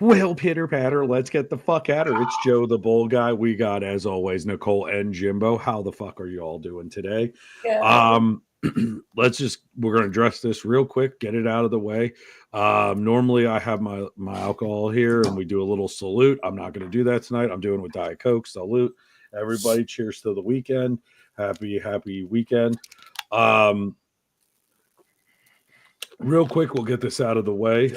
Well, pitter patter, let's get the fuck at her. It's Joe the Bull Guy. We got, as always, Nicole and Jimbo. How the fuck are you all doing today? Good. Um, we're gonna address this real quick, get it out of the way. Normally I have my alcohol here and we do a little salute. I'm not gonna do that tonight. I'm doing it with Diet Coke. Salute, everybody. Cheers to the weekend. Happy weekend. Um, Real quick, we'll get this out of the way.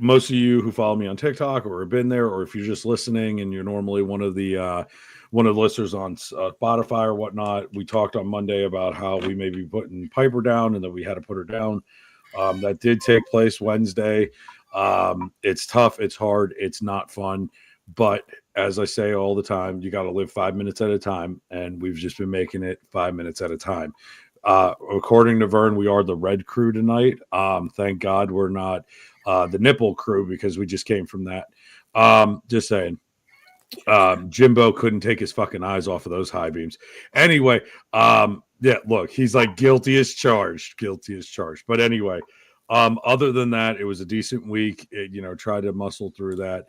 Most of you who follow me on TikTok or have been there, or if you're just listening and you're normally one of the listeners on Spotify or whatnot, we talked on Monday about how we may be putting Piper down and that we had to put her down. That did take place Wednesday. It's tough, it's hard, it's not fun, but as I say all the time, you got to live 5 minutes at a time, and we've just been making it 5 minutes at a time. According to Vern, we are the red crew tonight. Thank God we're not the nipple crew because we just came from that. Just saying. Jimbo couldn't take his fucking eyes off of those high beams. Anyway, yeah, look, he's like guilty as charged. But anyway, other than that, it was a decent week. Try to muscle through that.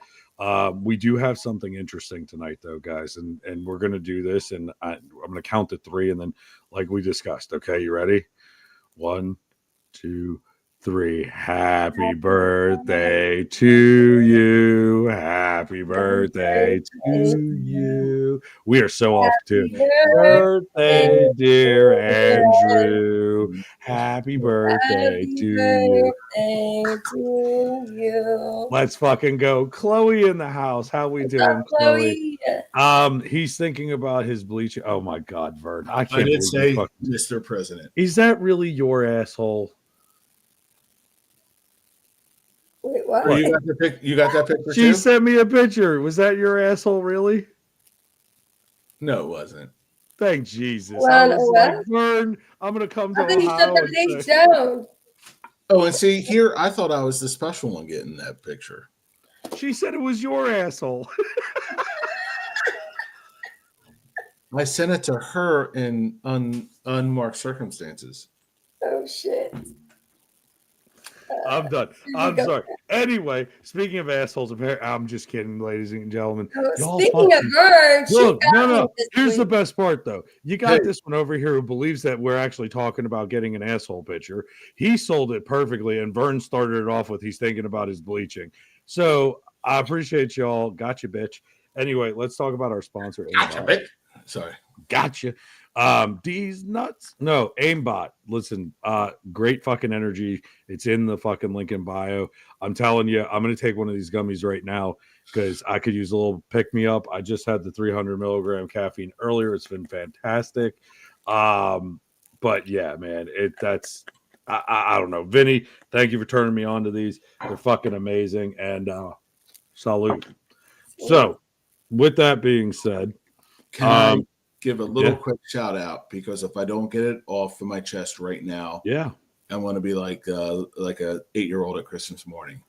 We do have something interesting tonight, though, guys, and we're gonna do this, and I'm gonna count to three, and then, like we discussed. Okay, you ready? 1, 2, 3. Happy birthday to you. Happy birthday to you. We are so off too. Birthday, dear Andrew. Happy birthday to you. Let's fucking go. Chloe in the house. How we doing, Chloe? He's thinking about his bleaching. Oh my God, Vern. I did say Mr. President. Is that really your asshole? Wait, what? Oh, you got that picture She too? sent me a picture. Was that your asshole, really? No, it wasn't. Thank Jesus. Well, I was like, Vern, I'm going to come to Ohio. And say, oh, and see, here, I thought I was the special one getting that picture. She said it was your asshole. I sent it to her in unmarked circumstances. Oh, shit. I'm done. I'm sorry. Anyway, speaking of assholes, I'm just kidding, ladies and gentlemen. Speaking of Vern, look, no. Here's the best part, though. You got this one over here who believes that we're actually talking about getting an asshole picture. He sold it perfectly, and Vern started it off with he's thinking about his bleaching. So I appreciate y'all. Gotcha, bitch. Anyway, let's talk about our sponsor. Gotcha, bitch. Sorry. Gotcha. These nuts. No, aimbot. Listen, great fucking energy. It's in the fucking link in bio. I'm telling you, I'm gonna take one of these gummies right now because I could use a little pick me up. I just had the 300 milligram caffeine earlier. It's been fantastic. But yeah, man, I don't know. Vinny, thank you for turning me on to these. They're fucking amazing, and salute. So, with that being said, can I give a little quick shout out, because if I don't get it off of my chest right now, I want to be like a 8-year-old at Christmas morning.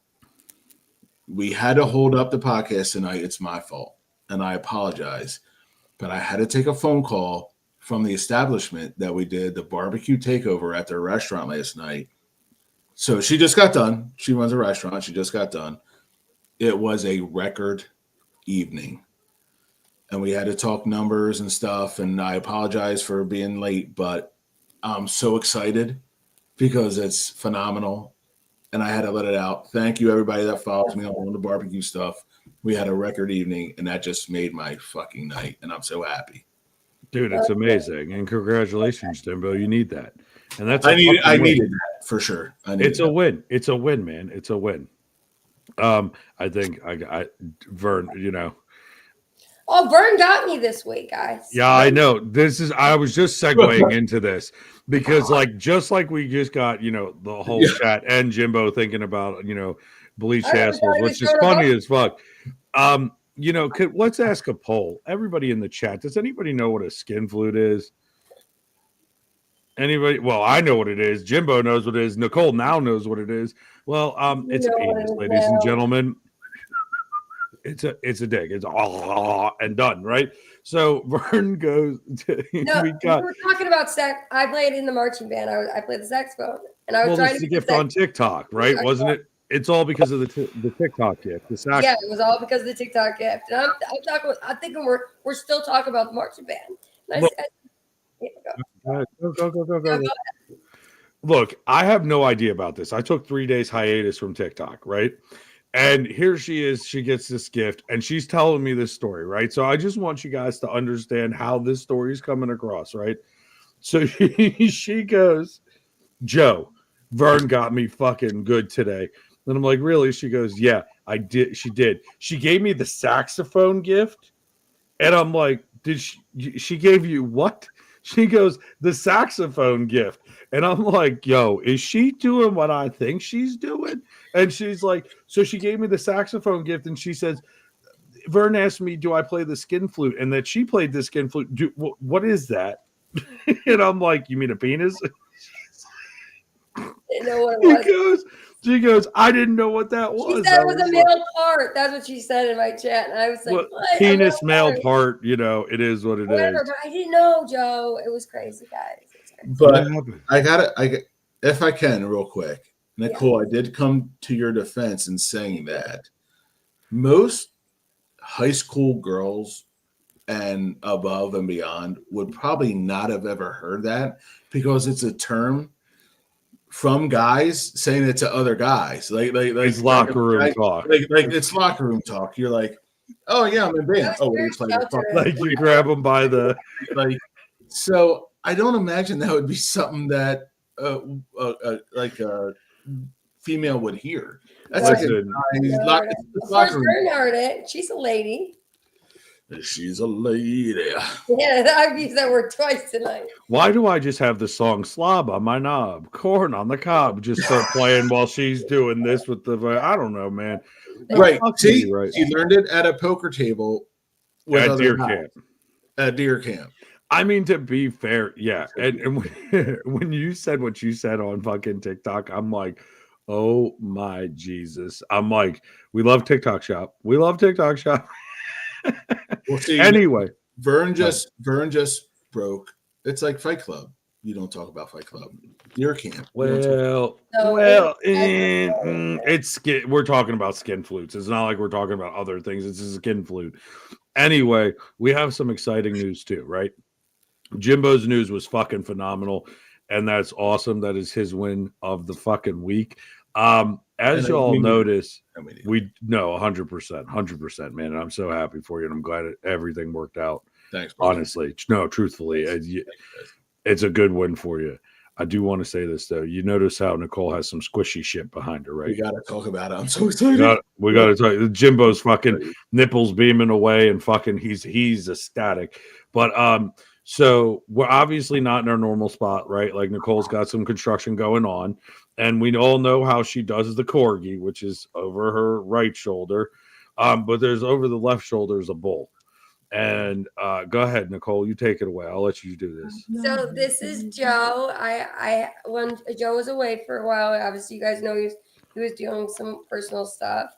We had to hold up the podcast tonight. It's my fault, and I apologize, but I had to take a phone call from the establishment that we did the barbecue takeover at their restaurant last night. So she just got done. She runs a restaurant. She just got done. It was a record evening. And we had to talk numbers and stuff. And I apologize for being late, but I'm so excited because it's phenomenal. And I had to let it out. Thank you, everybody that follows me on the barbecue stuff. We had a record evening, and that just made my fucking night. And I'm so happy. Dude, it's amazing. And congratulations, Jimbo. You need that. And that's I needed that for sure. It's a win. It's a win, man. It's a win. I think Vern, Oh, Vern got me this week, guys. Yeah, I know. I was just segueing into this because, just like we just got, the whole chat and Jimbo thinking about, bleached assholes, which is funny as fuck. Let's ask a poll. Everybody in the chat, does anybody know what a skin flute is? Anybody? Well, I know what it is. Jimbo knows what it is. Nicole now knows what it is. Well, it's a penis, ladies and gentlemen. It's a dig. It's and done, right? So Vern goes. We were talking about sex. I played in the marching band. I played the saxophone, and I was trying to gift on TikTok, right? Wasn't it? It's all because of the TikTok gift. Yeah, it was all because of the TikTok gift. And I'm talking. I'm thinking we're still talking about the marching band. And I said, yeah, go. Look, I have no idea about this. I took 3 days hiatus from TikTok, right? And here she is. She gets this gift, and she's telling me this story, right? So I just want you guys to understand how this story is coming across, right? So she goes, Joe, Vern got me fucking good today. And I'm like, really? She goes, yeah, I did. She did. She gave me the saxophone gift. And I'm like, did she gave you what? She goes, the saxophone gift. And I'm like, yo, is she doing what I think she's doing? And she's like, so she gave me the saxophone gift. And she says, Vern asked me, do I play the skin flute? And that she played the skin flute. What is that? And I'm like, you mean a penis? Didn't know what it was. She goes, I didn't know what that was. She said it was a male part. That's what she said in my chat. And I was like, what? Penis, male part, it is what it is. But I didn't know, Joe. It was crazy, guys. But if I can, real quick. Nicole, I did come to your defense in saying that most high school girls and above and beyond would probably not have ever heard that because it's a term from guys saying it to other guys. Like it's locker room talk. Like it's locker room talk. You're like, oh yeah, I'm in band. Oh, it's like you grab them by the like. So I don't imagine that would be something that like a female would hear. That's like Vern heard it. She's a lady. She's a lady. Yeah, I've used that word twice tonight. Why do I just have the song "Slob on My Knob, Corn on the Cob" just start playing while she's doing this with the? I don't know, man. Right. See, she learned it at a poker table at deer camp. At deer camp. I mean, to be fair, yeah. And when you said what you said on fucking TikTok, I'm like, oh my Jesus. I'm like, we love TikTok Shop. We love TikTok Shop. Well, see, anyway, Vern just broke. It's like Fight Club. You don't talk about Fight Club. Deer camp. We're talking about skin flutes. It's not like we're talking about other things. It's a skin flute. Anyway, we have some exciting news too, right? Jimbo's news was fucking phenomenal, and that's awesome. That is his win of the fucking week. As y'all notice, we know 100%, man. And I'm so happy for you, and I'm glad everything worked out. Thanks, brother. Honestly, no, truthfully, it's a good win for you. I do want to say this though. You notice how Nicole has some squishy shit behind her, right? We gotta talk about it. I'm so excited. We gotta talk. Jimbo's fucking nipples beaming away, and fucking he's ecstatic. But so we're obviously not in our normal spot, right? Like Nicole's got some construction going on, and we all know how she does the corgi, which is over her right shoulder. But there's over the left shoulder is a bull. And go ahead, Nicole, you take it away. I'll let you do this. So this is Joe. When Joe was away for a while, obviously you guys know he was dealing with some personal stuff.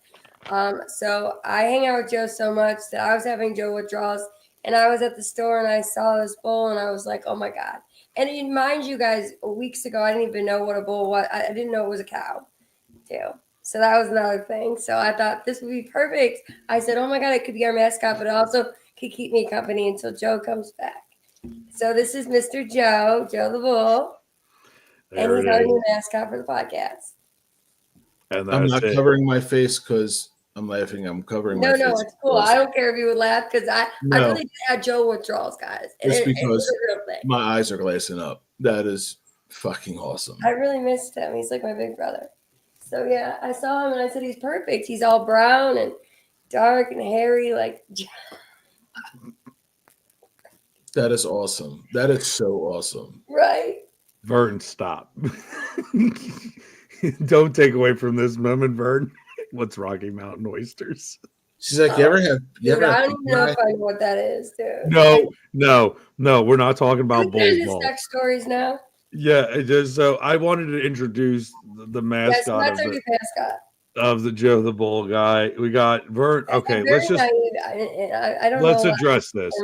So I hang out with Joe so much that I was having Joe withdrawals. And I was at the store and I saw this bull and I was like, oh my God. And mind you guys, weeks ago, I didn't even know what a bull was. I didn't know it was a cow too. So that was another thing. So I thought this would be perfect. I said, oh my God, it could be our mascot, but it also could keep me company until Joe comes back. So this is Mr. Joe the bull. And he's our new mascot for the podcast. And I'm not covering my face because I'm laughing. I'm covering my face. No, it's cool. I don't care if you would laugh because I really had Joe withdrawals, guys. It's because my eyes are glassing up. That is fucking awesome. I really missed him. He's like my big brother. So yeah, I saw him and I said he's perfect. He's all brown and dark and hairy, like. That is awesome. That is so awesome. Right. Vern, stop. Don't take away from this moment, Vern. What's Rocky Mountain oysters? She's like, you ever have? I don't even know if I know what that is, dude. No. We're not talking about bulls. Sex stories now. Yeah, it is. So I wanted to introduce the mascot of the Joe the Bull guy. We got Vern. Okay, let's just. Let's address this.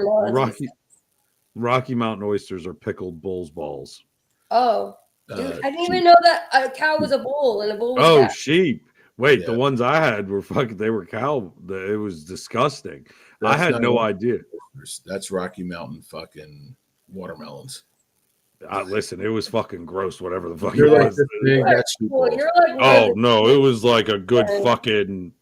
Rocky Mountain oysters are pickled bull's balls. Oh, dude, I didn't even know that a cow was a bull and a bull was a cow. Sheep. Wait, the ones I had were fucking. They were cow. It was disgusting. I had no idea. That's Rocky Mountain fucking watermelons. Listen, it was fucking gross. Whatever the fuck You're it like was. this big, that's Oh no, it was like a good fucking.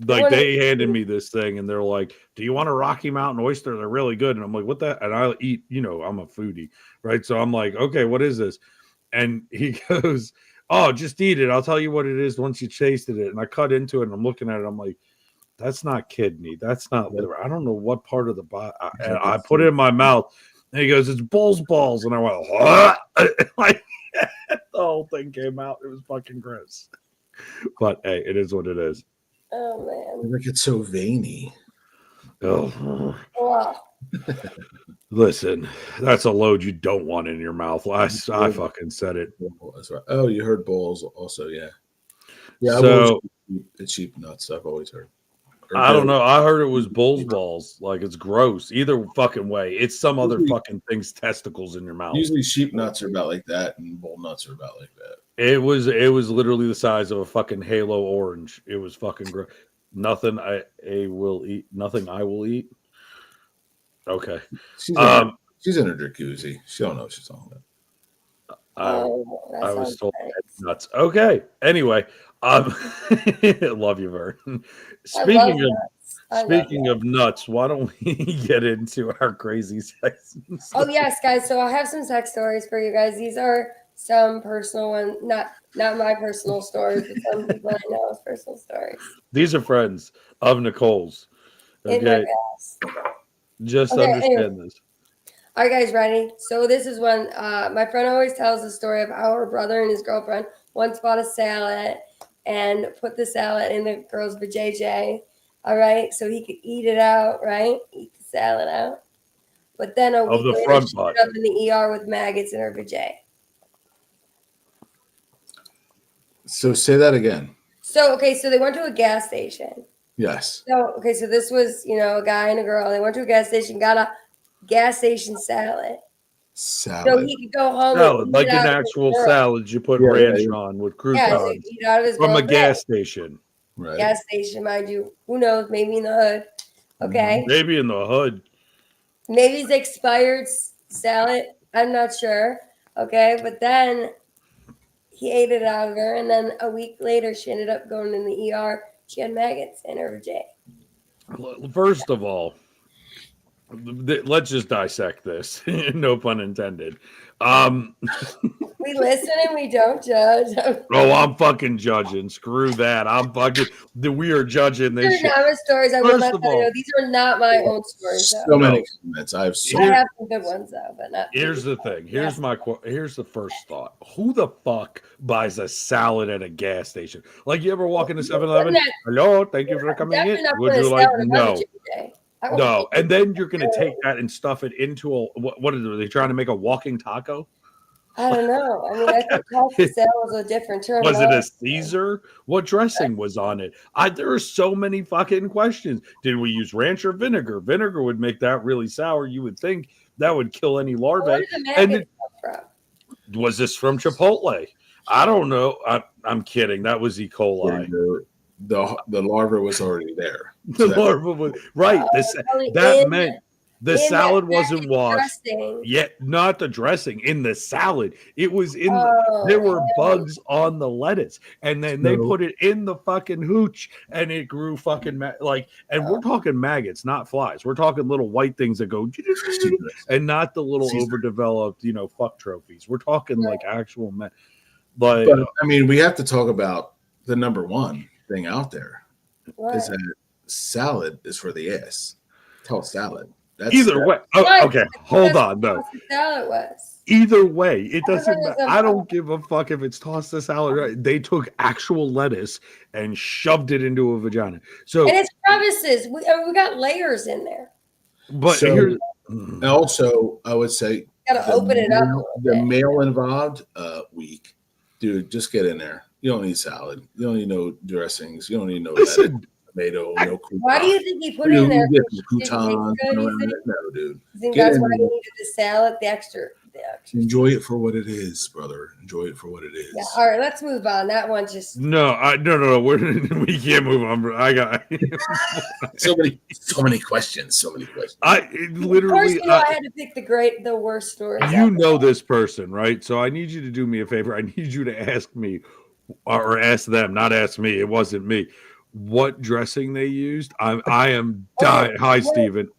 Like they handed me this thing and they're like, "Do you want a Rocky Mountain oyster? They're really good." And I'm like, "What the?" And I eat. I'm a foodie, right? So I'm like, "Okay, what is this?" And he goes, "Oh, just eat it. I'll tell you what it is once you tasted it." And I cut into it and I'm looking at it. I'm like, "That's not kidney. That's not liver. I don't know what part of the body." And I put it in my mouth. And he goes, "It's bull's balls." And I went, "What?" Like the whole thing came out. It was fucking gross. But hey, it is what it is. Oh man. Like it's so veiny. Oh. Wow. Listen, that's a load you don't want in your mouth. I fucking said it. Oh, you heard balls also, yeah. Yeah, so it's sheep nuts, I've always heard. I don't know. I heard it was bull's balls. Like it's gross. Either fucking way. It's some other fucking thing's testicles in your mouth. Usually sheep nuts are about like that and bull nuts are about like that. It was literally the size of a fucking halo orange. It was fucking gross. Nothing I will eat. Nothing I will eat. Okay. She's in her jacuzzi. She don't know what she's talking about. I was told nuts. Okay. Anyway, love you, Vern. Speaking of nuts, why don't we get into our crazy sex? Oh yes, guys. So I have some sex stories for you guys. These are some personal ones, not my personal stories, but some people I know's personal stories. These are friends of Nicole's. Okay. Just understand this. All right, guys, ready? So this is when my friend always tells the story of how her brother and his girlfriend once bought a salad and put the salad in the girl's vajayjay. All right, so he could eat it out, right? Eat the salad out. But then a week later, she ended up in the ER with maggots in her vajay. So say that again. So they went to a gas station. Yes. So this was, a guy and a girl. They went to a gas station, got a gas station salad. So he could go home. Salad, like an actual salad you put ranch on with croutons from a gas station. Right. Gas station, mind you. Who knows? Maybe in the hood. Okay. Maybe in the hood. Maybe it's expired salad. I'm not sure. Okay. But then he ate it out of her. And then a week later, she ended up going in the ER. She had maggots in her vajay. First of all, let's just dissect this. No pun intended. We listen and we don't judge. Oh, I'm fucking judging. Screw that. We are judging this shit. These are not stories. I will not tell you. These are not my own stories. So many comments. I have some good ones though, but not. Here's the thing. Here's the first thought. Who the fuck buys a salad at a gas station? Like you ever walk into 7-Eleven? Hello, thank you for coming in. Would you like no, and then you're going to take that and stuff it into what are they trying to make a walking taco? I don't know. I mean, I think taco salad was a different term. Was it a Caesar? What dressing was on it? There are so many fucking questions. Did we use ranch or vinegar? Vinegar would make that really sour. You would think that would kill any larvae. Where did the maggots come from? Was this from Chipotle? I don't know. I'm kidding. That was E. coli. The larva was already there. So the larva was right. That meant the salad wasn't washed. Yet not the dressing in the salad. It was in. There were bugs on the lettuce, and then they put it in the fucking hooch, and it grew fucking And we're talking maggots, not flies. We're talking little white things that go, and not the little overdeveloped, fuck trophies. We're talking like actual. But I mean, we have to talk about the number one thing out there is that salad is for the ass. Tossed salad. That's either way. Oh, okay, hold on though. Salad was. Either way, it doesn't matter. I don't give a fuck if it's tossed to salad. Right? They took actual lettuce and shoved it into a vagina. So and it's crevices. We got layers in there. But and also, I would say gotta open it up. The male involved week, dude, just get in there. You don't need salad. You don't need no dressings. You don't need no tomato. No croutons. Why do you think he put it in there? Croutons. No, dude. You think that's why he needed the salad, the extra reaction. Enjoy it for what it is, brother. Enjoy it for what it is. Yeah. All right, let's move on. That one just no. We can't move on. I got so many questions. So many questions. I literally. Of course, I had to pick the worst stories. You know this person, right? So I need you to do me a favor. I need you to ask me, or ask them, not ask me. It wasn't me. What dressing they used? I am dying. Hi, Steven.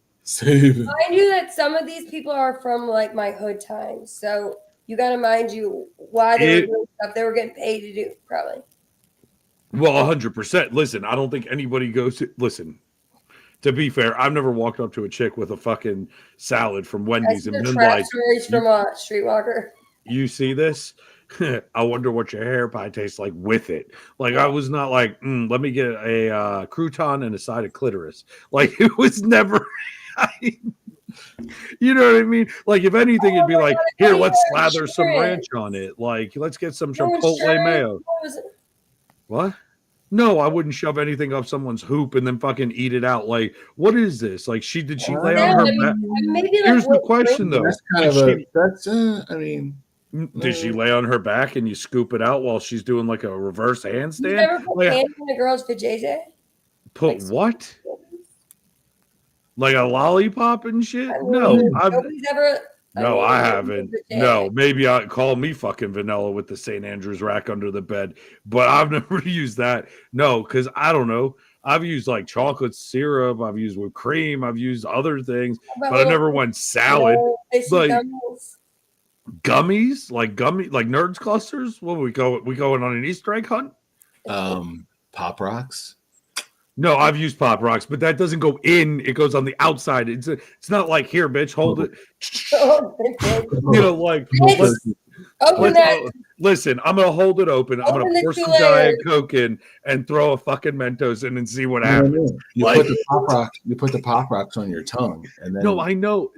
I knew that some of these people are from like my hood times, so you got to mind you why they were doing stuff they were getting paid to do, probably. Well, 100%. Listen, I don't think anybody goes to listen. To be fair, I've never walked up to a chick with a fucking salad from Wendy's and been like, stories from Streetwalker. You see this? I wonder what your hair pie tastes like with it. Like I was not like, let me get a crouton and a side of clitoris. Like it was never. You know what I mean? Like if anything, it'd be like, here, let's slather some ranch on it. Like let's get some Chipotle mayo. What? No, I wouldn't shove anything up someone's hoop and then fucking eat it out. Like, what is this? Like, did she lay on her back? Here's the question, though. That's kind of I mean. Did she lay on her back and you scoop it out while she's doing like a reverse handstand? You never put hands in a girl's vajayjay? Put what? Like a lollipop and shit? No, nobody's ever. No, I haven't. No, maybe I call me fucking vanilla with the St. Andrews rack under the bed, but I've never used that. No, because I don't know. I've used like chocolate syrup. I've used whipped cream. I've used other things, but I never went salad. Like gummies, like Nerds clusters. What we going on an Easter egg hunt? Pop rocks. No, I've used Pop Rocks, but that doesn't go in. It goes on the outside. It's not like here, bitch, hold it. You know, like listen, I'm gonna hold it open. I'm gonna pour some Diet Coke in and throw a fucking Mentos in and see what happens. You put the Pop Rocks on your tongue, and then I know,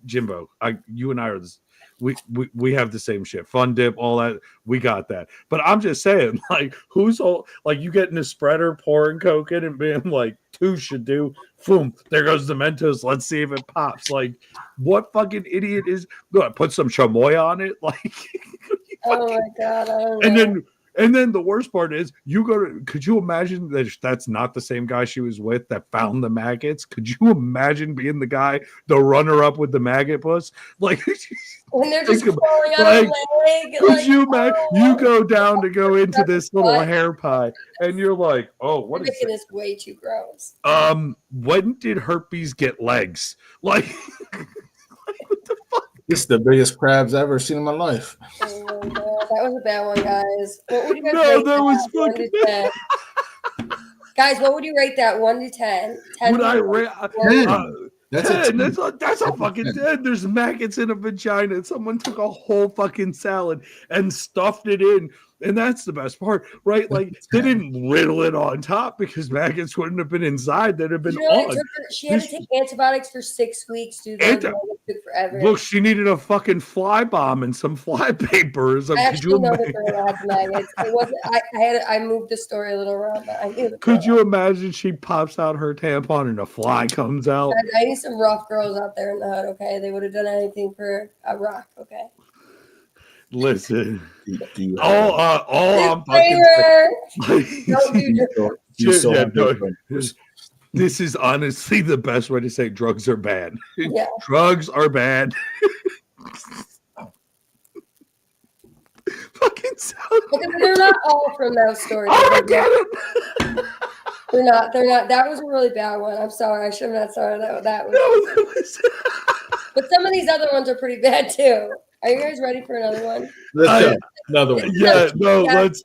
Jimbo. You and I are this. We have the same shit. Fun dip, all that. We got that. But I'm just saying, like, who's all like you getting a spreader, pouring Coke in and being like, two should do. Boom, there goes the Mentos. Let's see if it pops. Like, what fucking idiot is going to put some chamoy on it? Like, oh my God. I don't know. And then the worst part is could you imagine that that's not the same guy she was with that found the maggots? Could you imagine being the guy, the runner up with the maggot puss? Like, when they're just crawling out of leg. Could you imagine? You go down to go into this little hair pie and you're like, oh, what is making this way too gross. When did herpes get legs? Like, what the fuck? This is the biggest crabs I've ever seen in my life. Oh my God, that was a bad one, guys. What would you guys rate that? Was fucking 1 to 10? Guys, what would you rate that 1 to 10? 10 would I rate 10? That's 10. That's a fucking 10. There's maggots in a vagina. Someone took a whole fucking salad and stuffed it in. And that's the best part, right? Like, they didn't riddle it on top because maggots wouldn't have been inside. They'd have been on. She had to take antibiotics for 6 weeks, dude. That took forever. Look, she needed a fucking fly bomb and some fly papers. I actually know the girl had maggots. It wasn't. I moved the story a little around, but I knew. Could you imagine she pops out her tampon and a fly comes out? I need some rough girls out there in the hood. Okay, they would have done anything for a rock. Okay. Listen, all I'm fucking this is honestly the best way to say drugs are bad. Yeah. Drugs are bad. Fucking sound. They're not all from those stories. I get it. They're not. That was a really bad one. I'm sorry. I should have not started that one. No, that was. But some of these other ones are pretty bad too. Are you guys ready for another one? Let's go. Another one. Yeah, no, let's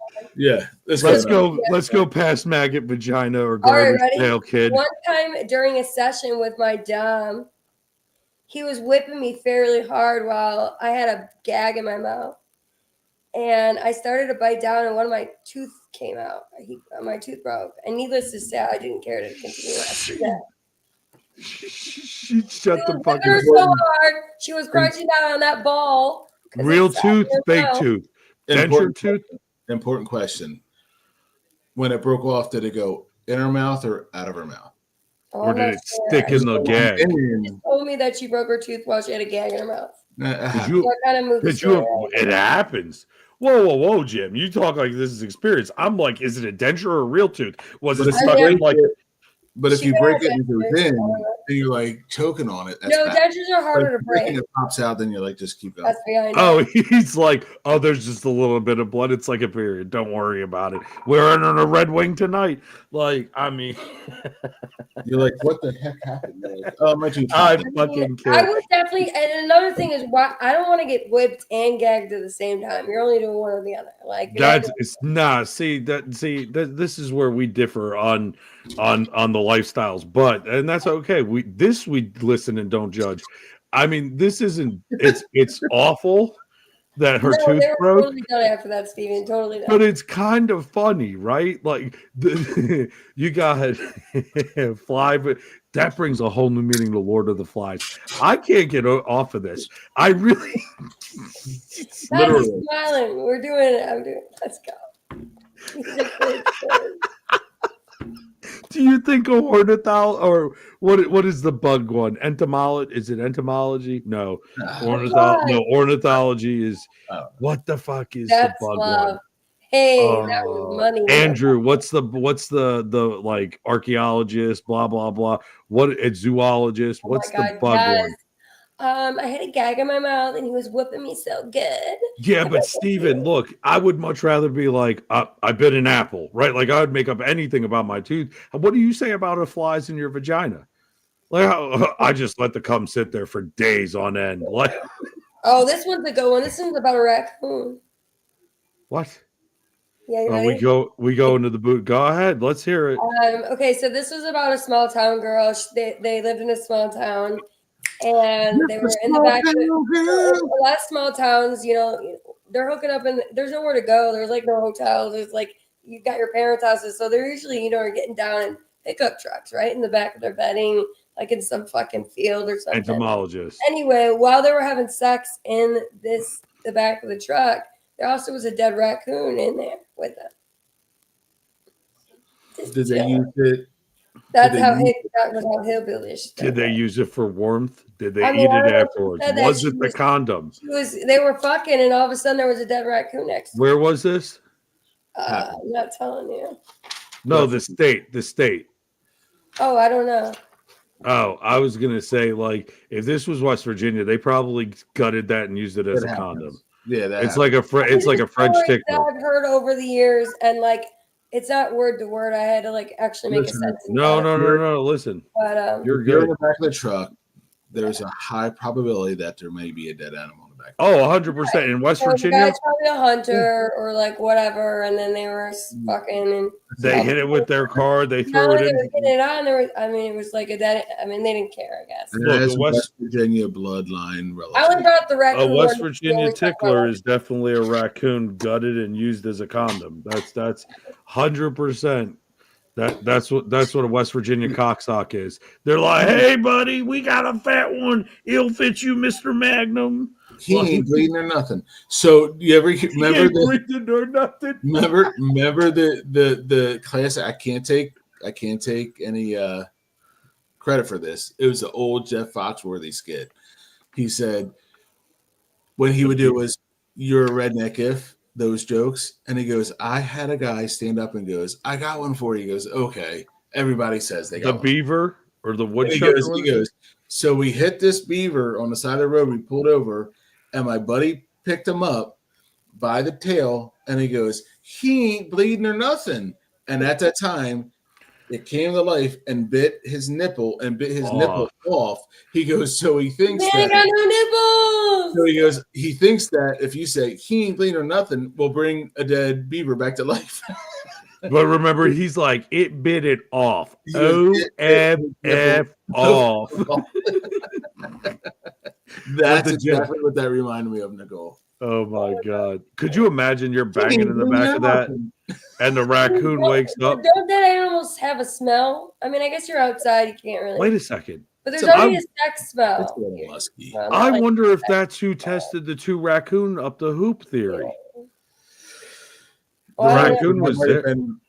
go. Let's go past maggot vagina or garbage tail kid. One time during a session with my dom, he was whipping me fairly hard while I had a gag in my mouth. And I started to bite down and one of my tooth came out. My tooth broke. And needless to say, I didn't care to continue after that. She shut the fucking door so hard. She was crunching down on that ball. Real tooth, fake tooth. Denture tooth. Important question. When it broke off, did it go in her mouth or out of her mouth? Or did it stick in the gag? She told me that she broke her tooth while she had a gag in her mouth. What kind of movie story? It happens. Whoa, Jim. You talk like this is experience. I'm like, is it a denture or a real tooth? Was it stuck in like... But if you break it and it goes in, then you're like choking on it. That's bad. Dentures are harder to break. It pops out, then you're like, just keep going. That's behind he's like, there's just a little bit of blood. It's like a period. Don't worry about it. We're in a Red Wing tonight. Like, I mean, you're like, what the heck happened? Like, oh, my tooth. I would definitely. And another thing is, why I don't want to get whipped and gagged at the same time. You're only doing one or the other. Like this is where we differ on the lifestyles, but that's okay. We listen and don't judge. I mean, this isn't. It's awful that her tooth broke. Totally done after that, Steven. Totally done. But it's kind of funny, right? Like you got fly, but that brings a whole new meaning to Lord of the Flies. I can't get off of this. I really. Literally smiling. We're doing it. I'm doing it. Let's go. Do you think a ornithology or what is the bug one? Entomology? Is it entomology? No. Ornithology is what the fuck is the bug one? Hey, that was money. Andrew, what's the like archaeologist, blah blah blah. It's zoologist. What's the bug one? I had a gag in my mouth and he was whipping me so good. Yeah, but Steven, look, I would much rather be like, I bit an apple, right? Like I would make up anything about my tooth. What do you say about the flies in your vagina? Like I just let the cum sit there for days on end. Like, oh, this one's a good one. This one's about a raccoon. What? Yeah, we go into the boot. Go ahead, let's hear it. Okay, so this was about a small town girl. They lived in a small town. And they were in the back of a lot of small towns, they're hooking up and there's nowhere to go. There's like no hotels. There's like, you've got your parents' houses. So they're usually, are getting down in pickup trucks, right? In the back of their bedding, like in some fucking field or something. Entomologist. Anyway, while they were having sex in the back of the truck, there also was a dead raccoon in there with them. Did they use it? That was how hillbillish. Did they use it for warmth? Did they eat it afterwards? Was it the condom? They were fucking, and all of a sudden there was a dead raccoon next to them. Where was this? I'm not telling you. No, the state. Oh, I don't know. Oh, I was gonna say, like, if this was West Virginia, they probably gutted that and used it as a condom. Yeah, it's like a French tickler. I've heard over the years, and like. It's not word to word. I had to like actually make a sentence. No. Listen, but you're good. In the back of the truck, there's a high probability that there may be a dead animal in the back. Oh, 100% in West Virginia. It's probably a hunter or like whatever, and then they were fucking and they hit it with their car. They threw it in. It on. It was like a dead. I mean, they didn't care. I guess. And it has West Virginia bloodline relative. I only brought the raccoon. A West Virginia tickler is definitely a raccoon gutted and used as a condom. That's 100%. That's what a West Virginia cocksock is. They're like, hey, buddy, we got a fat one. It'll fit you, Mr. Magnum. He ain't bleeding or nothing. So you ever remember bleeding or nothing? Remember the class? I can't take any credit for this. It was the old Jeff Foxworthy skit. He said what he would do was, "You're a redneck if." Those jokes, and he goes, I had a guy stand up and goes, I got one for you. He goes, okay. Everybody says they got the one. Beaver or the woodchuck. He goes, so we hit this beaver on the side of the road. We pulled over, and my buddy picked him up by the tail, and he goes, he ain't bleeding or nothing. And at that time, it came to life and bit his nipple nipple off. He goes, so he thinks I got no nipples. So he goes, he thinks that if you say he ain't bleeding or nothing, will bring a dead beaver back to life. But remember, he's like, it bit it off. OMF off. That's exactly what that reminded me of, Nicole. Oh my God. Could you imagine you're banging in the back of that and the raccoon wakes up? Don't dead animals have a smell? I mean, I guess you're outside. You can't really. Wait a second. But there's already a sex smell. It's a little musky. I wonder if that's who tested the two raccoon up the hoop theory. The raccoon was there.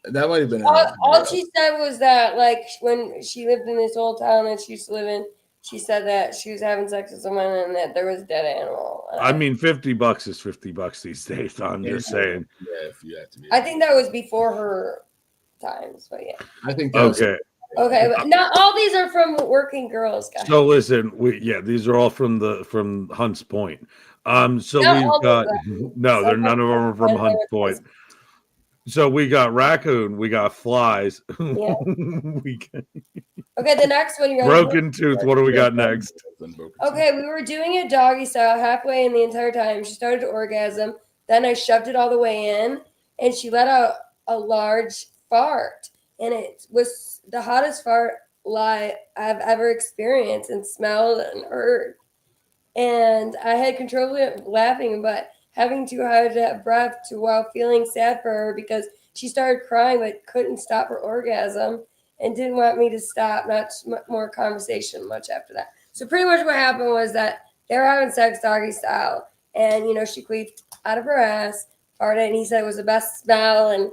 That might have been. All she said was that, like, when she lived in this old town that she used to live in, she said that she was having sex with someone and that there was a dead animal. I mean, $50 is $50 these days. I'm just saying. Yeah, if you have to be. I think that was before her times, but yeah. I think that was okay, but not all these are from working girls, guys. So listen, these are all from Hunts Point. So Not we've got Some none of them are from Hunts Point. So we got raccoon, we got flies. Yeah. we got, okay, the next one. Broken tooth. What do we got next? Okay, we were doing it doggy style halfway in the entire time. She started to orgasm. Then I shoved it all the way in, and she let out a large fart. And it was the hottest fart I've ever experienced and smelled and heard. And I had control of laughing, but having too hard to have breath while feeling sad for her because she started crying but couldn't stop her orgasm and didn't want me to stop. Not more conversation much after that. So pretty much what happened was that they were having sex doggy style, and she queefed out of her ass, farted, and he said it was the best smell and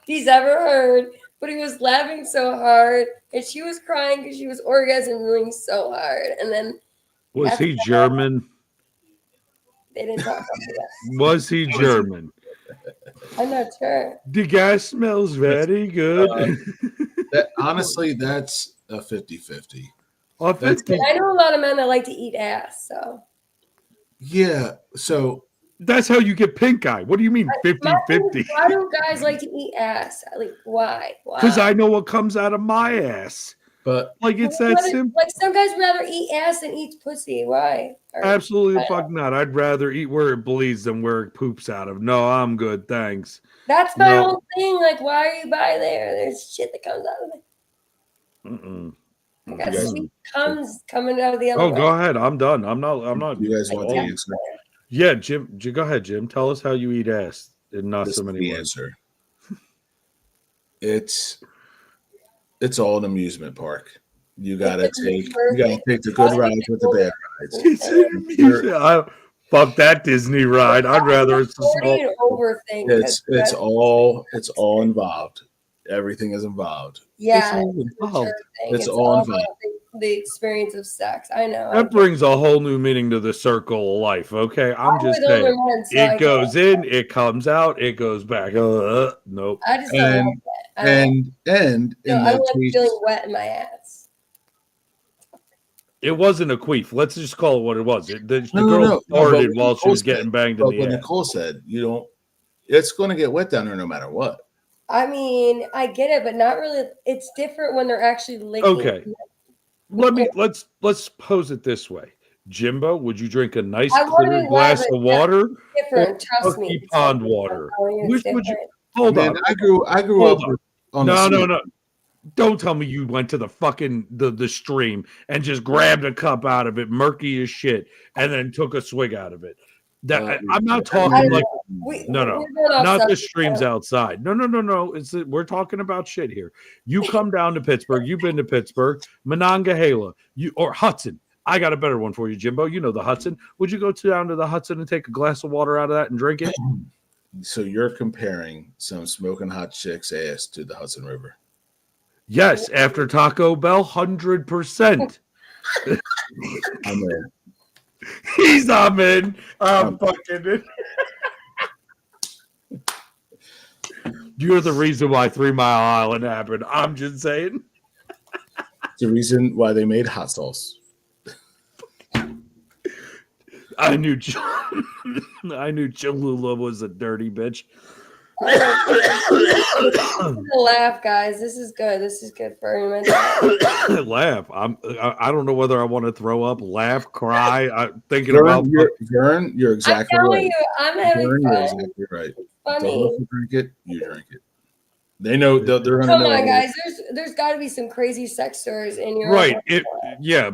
he's ever heard. But he was laughing so hard, and she was crying because she was orgasming so hard. And then was he German? They didn't talk about that. Was he German? I'm not sure. The guy smells very good. Honestly, that's a 50-50. I know a lot of men that like to eat ass, so. Yeah, so. That's how you get pink eye. What do you mean 50-50? Why do guys like to eat ass? Like, why? Because I know what comes out of my ass. But like it's that simple. Like some guys rather eat ass than eat pussy. Why? Absolutely fuck not. I'd rather eat where it bleeds than where it poops out of. No, I'm good. Thanks. That's my whole thing. Like, why are you by there? There's shit that comes out of it. Comes coming out of the other way. Go ahead. I'm done. I'm not. You guys want the answer? Yeah, Jim. Go ahead, Jim. Tell us how you eat ass in not so many words. Answer. It's all an amusement park. You gotta take the good rides with the bad rides. Fuck that Disney ride. I'd rather it's a small. It's all involved. Everything is involved. Yeah, it's all involved. The experience of sex. I know. That brings a whole new meaning to the circle of life. Okay, I'm just saying. It goes in, it comes out, it goes back. Nope. I just don't like that. I like feeling wet in my ass. It wasn't a queef. Let's just call it what it was. The girl farted while she was getting banged in the ass. Nicole said, it's going to get wet down there no matter what. I mean, I get it, but not really. It's different when they're actually licking. Okay. Let's pose it this way. Jimbo, would you drink a nice clear glass of water? Different, trust me. Pond water. Which would you? Hold on. I grew up on no. Don't tell me you went to the fucking the stream and just grabbed a cup out of it, murky as shit, and then took a swig out of it. I'm not talking not the streams outside. No. We're talking about shit here. You come down to Pittsburgh. You've been to Pittsburgh, Monongahela, or Hudson. I got a better one for you, Jimbo. You know the Hudson. Would you go down to the Hudson and take a glass of water out of that and drink it? So you're comparing some smoking hot chick's ass to the Hudson River? Yes, after Taco Bell, 100%. I'm in. I'm in. I'm fucking in. You're the reason why 3 Mile Island happened. I'm just saying. It's the reason why they made hot sauce. I knew Cholula was a dirty bitch. Laugh, guys. This is good. This is good for him. Laugh. I don't know whether I want to throw up, laugh, cry. I'm thinking about Vern. You're exactly right. I'm having fun. You're exactly right. Funny. You drink it. They know they're going to know. Come on, guys. There's got to be some crazy sex stories in your right.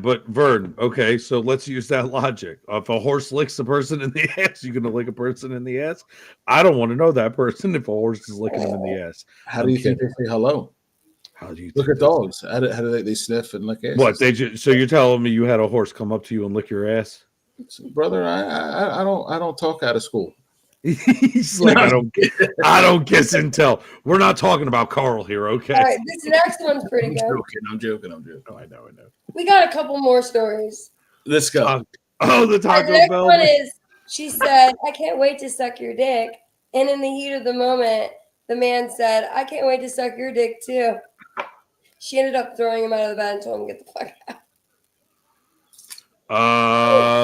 But Vern. Okay, so let's use that logic. If a horse licks a person in the ass, you're going to lick a person in the ass. I don't want to know that person if a horse is licking him in the ass. How do you think they say hello? How do you look at dogs? How do they sniff and lick ass? What so you're telling me you had a horse come up to you and lick your ass? Brother, I don't talk out of school. He's like, I don't kiss and tell. We're not talking about Carl here, okay? All right, this next one's pretty good. I'm joking. Oh, I know. We got a couple more stories. Let's go. The Taco the next Bell. one is, she said, I can't wait to suck your dick. And in the heat of the moment, the man said, I can't wait to suck your dick too. She ended up throwing him out of the bed and told him to get the fuck out.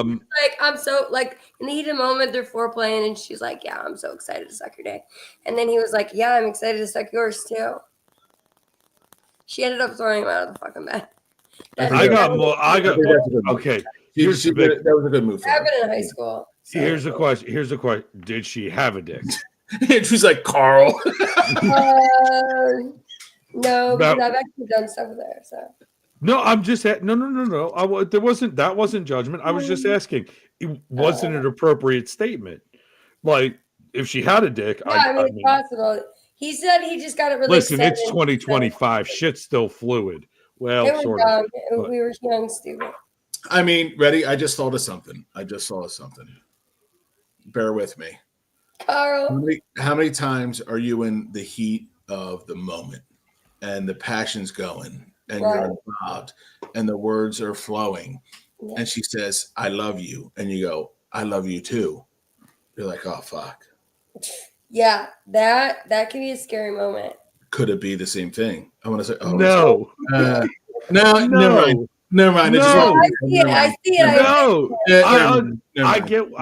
Like, I'm so, like, in the heat of the moment, they're foreplaying, and she's like, yeah, I'm so excited to suck your dick. And then he was like, yeah, I'm excited to suck yours too. She ended up throwing him out of the fucking bed. Okay. That was a good move. That happened in high school. So. Here's the question. Did she have a dick? And she's like, Carl. No, because I've actually done stuff there. So. No, I'm just no. That wasn't judgment. I was just asking. It wasn't an appropriate statement. Like, if she had a dick, yeah, I mean, it's possible. He said he just got it really. Listen, it's 2025. Shit's still fluid. Well, sort of. We were young, stupid. I mean, ready? I just thought of something. Bear with me. Carl. How many times are you in the heat of the moment and the passion's going and you're involved and the words are flowing and she says, I love you. And you go, I love you too. You're like, oh, fuck. Yeah, that can be a scary moment. Could it be the same thing? I want to say, oh, no. No. Never mind. No. I see it. No. I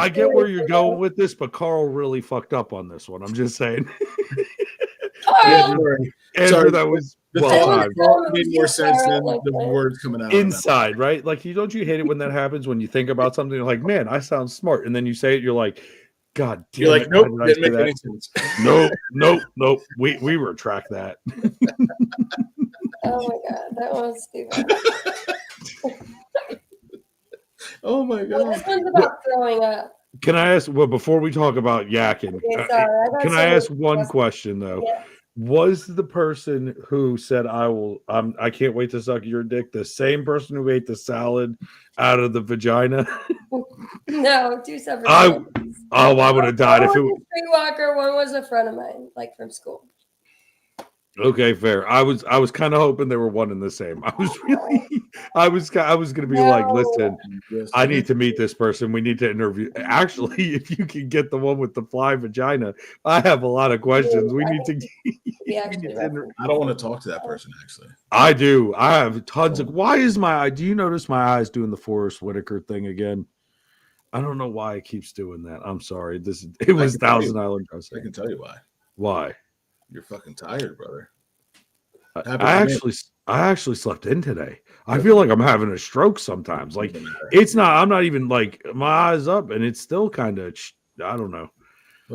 get where you're going with this, but Carl really fucked up on this one. I'm just saying. Andrew, that was made more sense than the words coming out. Inside, right? Like, don't you hate it when that happens? When you think about something, you're like, man, I sound smart, and then you say it, you're like, God damn. You're like, nope, didn't make any sense. Nope. We retract that. Oh my God, that was stupid. Oh my God. Well, this one's about throwing up. Can I ask? Well, before we talk about yakking, can I ask one question though? Yeah. Was the person who said I can't wait to suck your dick the same person who ate the salad out of the vagina? No, two separate. I would have died if it was a streetwalker. One was a friend of mine, like from school. Okay, fair. I was kind of hoping they were one and the same. I was gonna be like, listen, I need to meet this person. We need to interview. Actually, if you can get the one with the fly vagina, I have a lot of questions. We need to. I don't want to talk to that person. Actually, I do. I have tons of. Why is my eye? Do you notice my eyes doing the Forrest Whitaker thing again? I don't know why it keeps doing that. I'm sorry. It was Thousand Island. I can tell you why. Why? You're fucking tired, brother. I actually slept in today. I feel like I'm having a stroke sometimes. Like, it's not. I'm not even like my eyes up, and it's still kind of. I don't know.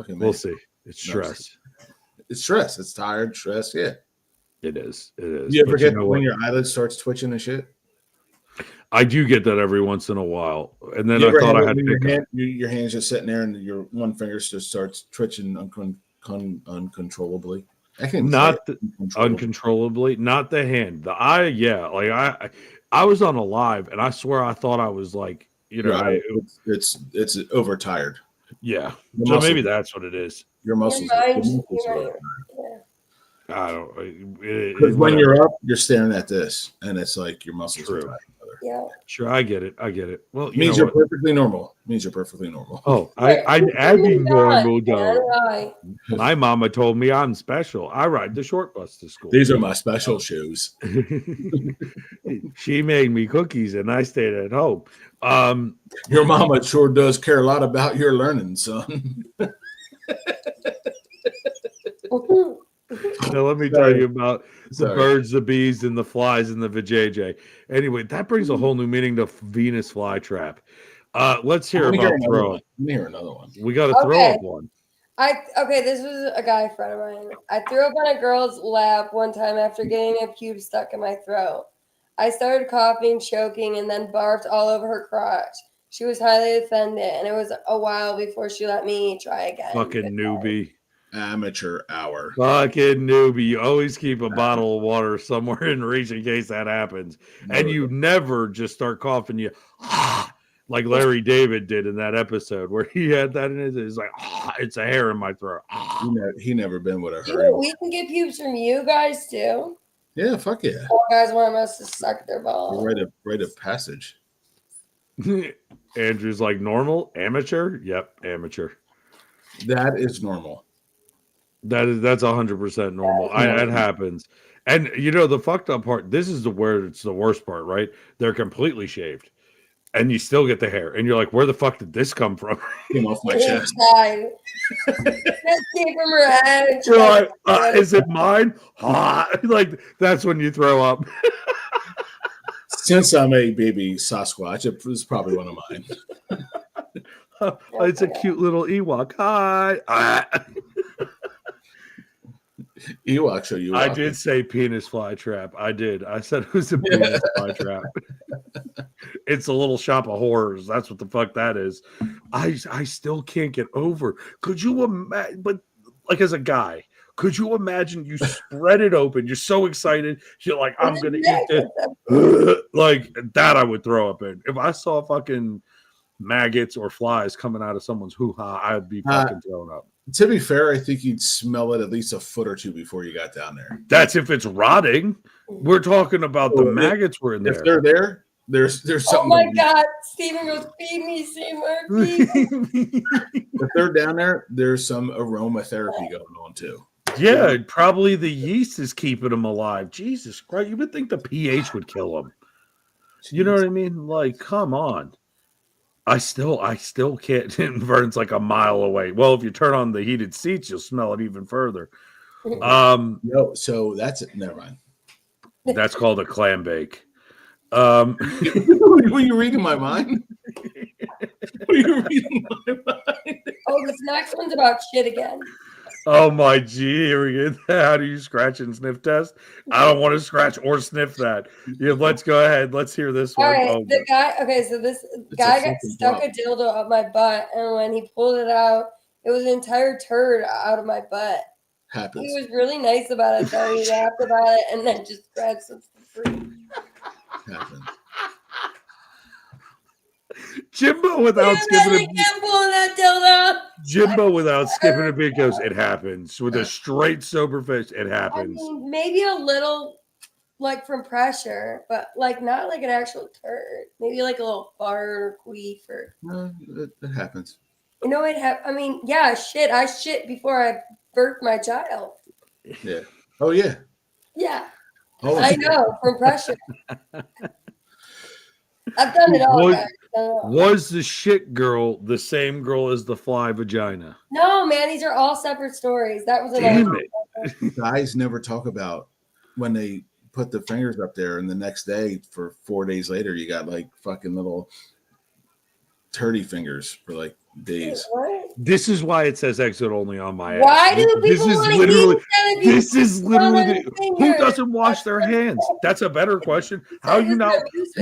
We'll see. It's stress. It's stress. It's tired. Stress. Yeah. It is. You ever get when your eyelid starts twitching and shit? I do get that every once in a while, and then I thought I had to. Your hand's just sitting there, and your one finger just starts twitching uncontrollably. Uncontrollably, not the hand, the eye. Yeah, like I was on a live, and I swear I thought I was like, it's overtired. Yeah, so maybe that's what it is. Your muscles. I don't. Because when you're up, you're staring at this, and it's like your muscles are tired. Yeah. Sure, I get it. Well, it means you're perfectly normal. Oh, I'm normal though. My mama told me I'm special. I ride the short bus to school. These are my special shoes. She made me cookies, and I stayed at home. Your mama sure does care a lot about your learning, son. Now let me tell you about the birds, the bees, and the flies, and the vajayjay. Anyway, that brings a whole new meaning to Venus flytrap. Let's hear about throw. Let me hear another one. We got to throw up one. This was a guy friend of mine. I threw up on a girl's lap one time after getting a pube stuck in my throat. I started coughing, choking, and then barfed all over her crotch. She was highly offended, and it was a while before she let me try again. Fucking newbie. Amateur hour. Fucking newbie. You always keep a bottle of water somewhere in reach in case that happens. And you never just start coughing. like Larry David did in that episode where he had that in his. It's like, it's a hair in my throat. He never been with a hurry. We can get pubes from you guys too. Yeah, fuck yeah. All guys want us to suck their balls. Rite of passage. Andrew's like, normal, amateur. Yep, amateur. That is normal. That's 100% normal. It happens. And the fucked up part. This is where it's the worst part, right? They're completely shaved, and you still get the hair, and you're like, where the fuck did this come from? Came off my chest. Just came from her head. You're like, is it mine? Like that's when you throw up. Since I'm a baby Sasquatch, it was probably one of mine. It's a cute little Ewok. Hi. Ewok show you. I did say penis fly trap. I did. I said it was a penis fly trap. It's a little shop of horrors. That's what the fuck that is. I still can't get over. Could you imagine? But like as a guy, could you imagine you spread it open? You're so excited. You're like, I'm gonna eat this. Like that, I would throw up in. If I saw fucking maggots or flies coming out of someone's hoo-ha, I'd be fucking thrown up. To be fair, I think you'd smell it at least a foot or two before you got down there. That's if it's rotting. We're talking about the maggots were in there. If they're there, there's something. Oh my God. Steven goes, feed me, Seymour. Feed me. If they're down there, there's some aromatherapy going on too. Yeah, probably the yeast is keeping them alive. Jesus Christ. You would think the pH would kill them. You know what I mean? Like, come on. I still can't. Vern's like a mile away. Well, if you turn on the heated seats, you'll smell it even further. No, so that's it. Never mind. That's called a clam bake. Were you reading my mind? Were you reading my mind? Oh, this next one's about shit again. Oh my G, here we go. How do you scratch and sniff test? I don't want to scratch or sniff that. Yeah, let's go ahead. Let's hear this one. All right, the guy. Okay, so this guy got stuck a dildo up my butt, and when he pulled it out, it was an entire turd out of my butt. Happens. He was really nice about it, though. He laughed about it, and then just grabbed some for free. Happens. Jimbo without skipping a beat. That dildo. Jimbo without skipping a beat goes, it happens. With a straight sober face, it happens. I mean, maybe a little like from pressure, but like not like an actual turd. Maybe like a little fart or queef or. No, it happens. You know, I mean, yeah, shit. I shit before I birthed my child. Yeah. Oh yeah. Yeah. Oh, I know from pressure. I've done it all. Was the shit girl the same girl as the fly vagina? No, man, these are all separate stories. That was Damn it. Guys never talk about when they put the fingers up there, and the next day, for 4 days later, you got like fucking little turdy fingers for like days. What? This is why it says exit only on my ass. Why do people This is literally who doesn't wash their hands? That's a better question. How you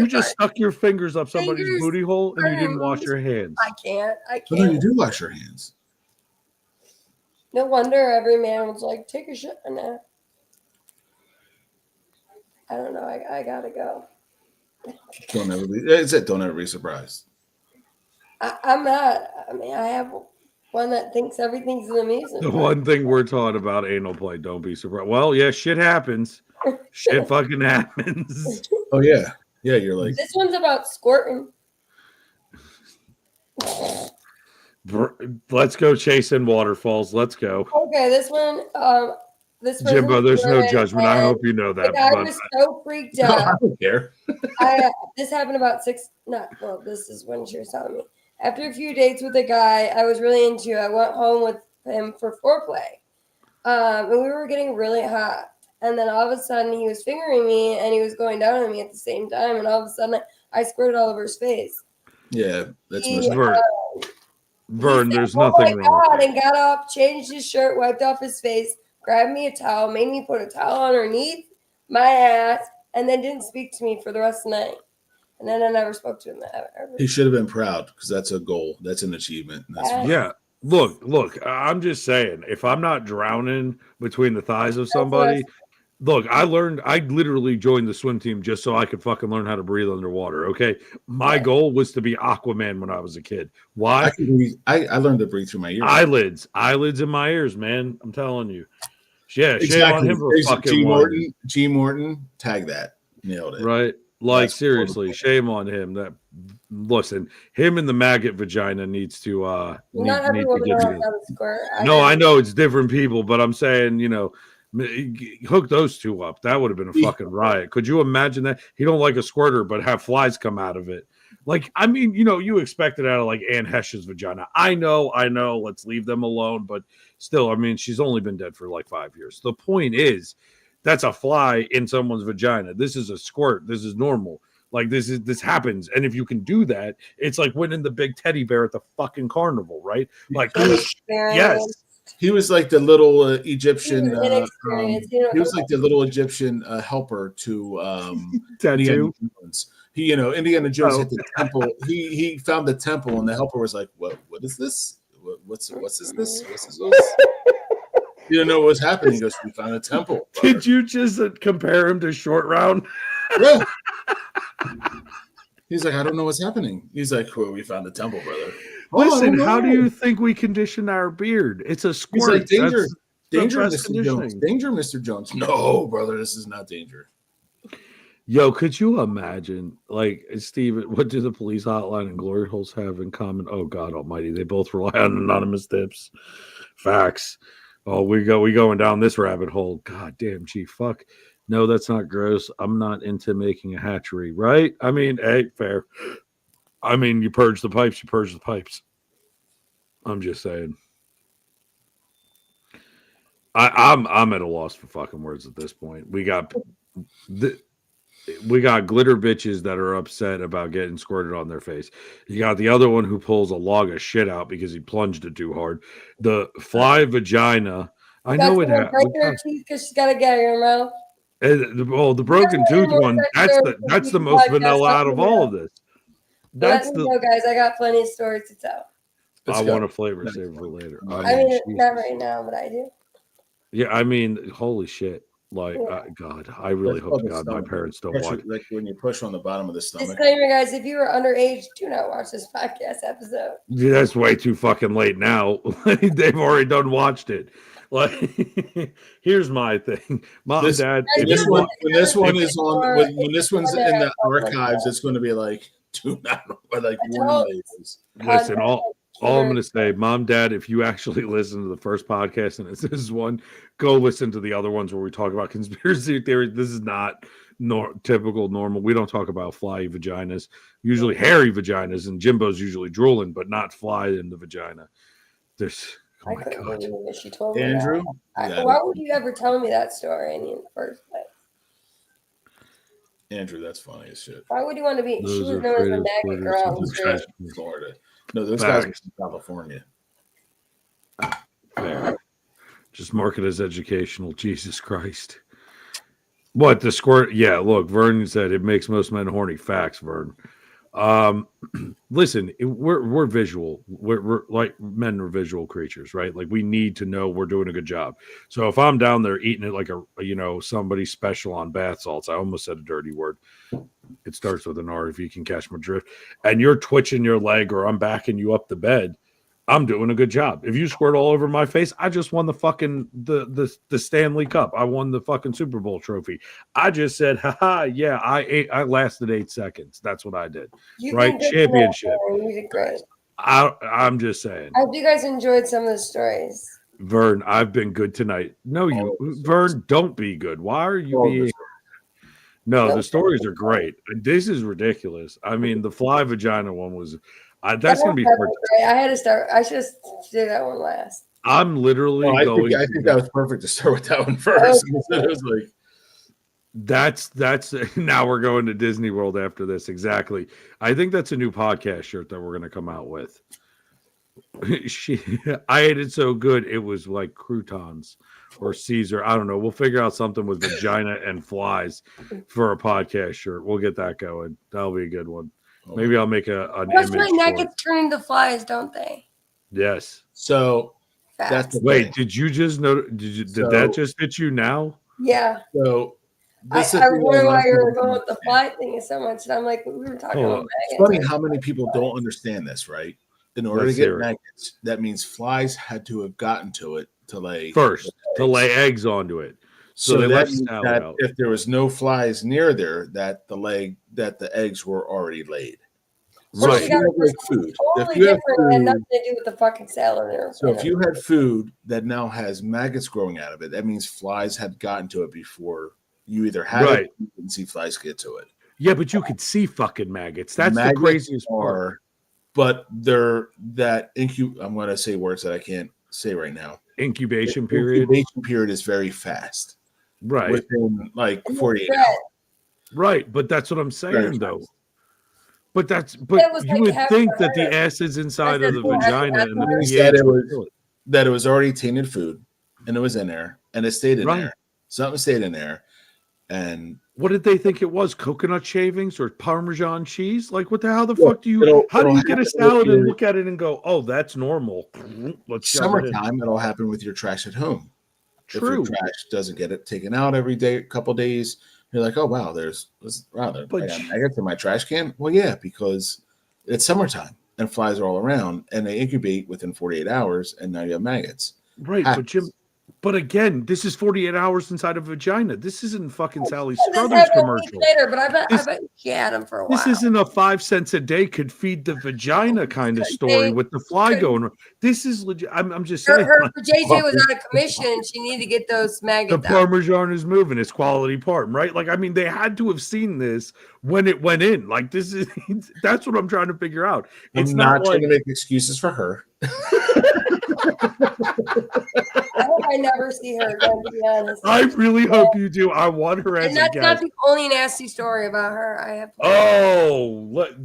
just stuck your fingers up somebody's booty hole and you didn't wash your hands? I can't. But then you do wash your hands. No wonder every man was like, take a shit in there. I don't know. I gotta go. Don't ever be surprised. I'm not. I mean, I have one that thinks everything's an amusement. The one thing we're taught about anal play, don't be surprised. Well, yeah, shit happens. Shit fucking happens. Oh, yeah. Yeah, you're like. This one's about squirting. Let's go chasing waterfalls. Let's go. Okay, this one. Jimbo, there's no judgment. I hope you know that. The guy was so freaked out. No, I don't care. This happened about this is when she was telling me. After a few dates with a guy I was really into, I went home with him for foreplay. And we were getting really hot. And then all of a sudden he was fingering me and he was going down on me at the same time. And all of a sudden I squirted all over his face. Yeah, that's Vern, there's nothing wrong. And got up, changed his shirt, wiped off his face, grabbed me a towel, made me put a towel underneath my ass, and then didn't speak to me for the rest of the night. And then I never spoke to him ever. He should have been proud because that's a goal. That's an achievement. Yeah. Look, I'm just saying, if I'm not drowning between the thighs of somebody, Look, I literally joined the swim team just so I could fucking learn how to breathe underwater. Okay. My goal was to be Aquaman when I was a kid. Why? I learned to breathe through my ears. Eyelids in my ears, man. I'm telling you. Yeah, exactly. Shame on him for fucking G. Morton, tag that. Nailed it. Right. Like, seriously, shame on him. Listen, him and the maggot vagina needs to not everyone knows how to squirt. I know it's different people, but I'm saying, hook those two up. That would have been a fucking riot. Could you imagine that? He don't like a squirter, but have flies come out of it. Like, I mean, you expect it out of like Anne Heche's vagina. I know. Let's leave them alone. But still, I mean, she's only been dead for like 5 years. The point is, that's a fly in someone's vagina. This is a squirt. This is normal. Like, this happens. And if you can do that, it's like winning the big teddy bear at the fucking carnival, right? Like, yes. He was like the little Egyptian. He was like the little Egyptian helper to Indiana Jones. Indiana Jones hit the temple. He found the temple, and the helper was like, "What is this? What's this? You don't know what was happening." He goes, "We found a temple." Brother. Did you just compare him to Short Round? Yeah. He's like, "I don't know what's happening." He's like, "Well, we found the temple, brother." Listen, how do you think we condition our beard? It's a squirt. He's like, danger, Mr. Jones. Danger, Mr. Jones. No, brother, this is not danger. Yo, could you imagine, like, Steve, what do the police hotline and glory holes have in common? Oh, God almighty. They both rely on anonymous tips. Facts. Oh, we going down this rabbit hole. God damn, gee, fuck. No, that's not gross. I'm not into making a hatchery, right? I mean, hey, fair. I mean, you purge the pipes. I'm just saying. I'm at a loss for fucking words at this point. We got glitter bitches that are upset about getting squirted on their face. You got the other one who pulls a log of shit out because he plunged it too hard. The fly vagina. I know it happens. Break her teeth because she's got to get her mouth. The broken tooth one. That's the most vanilla out of all of this. Let me know, guys. I got plenty of stories to tell. I want a flavor saver for later. I mean, not right now, but I do. Yeah, I mean, holy shit. Like, God, I really hope to God my parents don't watch. Like when you push on the bottom of the stomach. Disclaimer, guys, if you are underage, do not watch this podcast episode. Yeah, that's way too fucking late now. They've already done watched it. Like, here's my thing. Mom, Dad. When this one's in the archives, it's going to be like, do not like warning labels. Listen, all I'm going to say, Mom, Dad, if you actually listen to the first podcast and this is one, go listen to the other ones where we talk about conspiracy theories. This is not typical normal. We don't talk about fly vaginas, usually hairy vaginas, and Jimbo's usually drooling, but not fly in the vagina. There's, oh my God. She told me Andrew, why would you ever tell me that story in the first place? Andrew, that's funny as shit. Why would you want to be? She was known as the maggot girl in Florida. No, those guys are in California. Fair. Just mark it as educational. Jesus Christ. What, the squirt? Yeah, look, Vern said it makes most men horny. Facts, Vern. Listen, we're visual. We're like, men are visual creatures, right? Like, we need to know we're doing a good job. So if I'm down there eating it like somebody special on bath salts, I almost said a dirty word. It starts with an R if you can catch my drift. And you're twitching your leg or I'm backing you up the bed, I'm doing a good job. If you squirt all over my face, I just won the fucking the Stanley Cup. I won the fucking Super Bowl trophy. I just said, haha, yeah, I lasted 8 seconds. That's what I did. Right? Championship. You did great. I'm just saying. I hope you guys enjoyed some of the stories. Vern, I've been good tonight. No, Vern, don't be good. Why are you being? No, the stories are great. This is ridiculous. I mean, the fly vagina one was. That's going to be hard. I had to start. I should do that one last. I'm literally going. I think that was perfect to start with that one first. It was like. That's now we're going to Disney World after this. Exactly. I think that's a new podcast shirt that we're going to come out with. I ate it so good it was like croutons or Caesar. I don't know. We'll figure out something with vagina and flies for a podcast shirt. We'll get that going. That'll be a good one. Maybe I'll make an image. My nuggets turn into flies, don't they? Yes. So that's wait. Did you just know? Did that just hit you now? Yeah. So I wonder why you were going with the fly thing so much. And I'm like, we were talking about maggots. It's funny how many people don't understand this, right? In order to get maggots, that means flies had to have gotten to it to lay eggs onto it. So they that left means salad that out. if there was no flies near there, that the eggs were already laid. So right. if you have like food, totally different. It had nothing to do with the fucking salad there. So if you had food that now has maggots growing out of it, that means flies had gotten to it before you either had it or you didn't see flies get to it. Yeah, but you could see fucking maggots. That's the craziest part. But they're I'm going to say words that I can't say right now. Incubation period. Incubation period is very fast. Right. Within like 48 hours. Right, but that's what I'm saying though. But you would think that the acids inside of the vagina and the pH that it was already tainted food and it was in there and it stayed in there. Something stayed in there. And what did they think it was? Coconut shavings or Parmesan cheese? Like, what the hell the fuck do you? How do you get a salad and look at it and go, "Oh, that's normal"? Let's summertime. It'll happen with your trash at home. True. If your trash doesn't get it taken out every day, couple days, you're like, "Oh wow, there's maggots in my trash can." Well, yeah, because it's summertime and flies are all around, and they incubate within 48 hours, and now you have maggots. Right, but Jim. But again, this is 48 hours inside a vagina. This isn't fucking Sally Struthers commercial. Later, but I bet she had them for a while. This isn't a 5 cents a day could feed the vagina kind of story with the fly going. This is legit. I'm just saying. Her JJ was out of commission. She needed to get those maggots. The Parmesan is moving. It's quality parm, right? Like, I mean, they had to have seen this when it went in. Like, this is that's what I'm trying to figure out. It's not trying to make excuses for her. I hope I never see her again, to be honest. I really hope you do. I want her as a guest. And that's not the only nasty story about her. I have.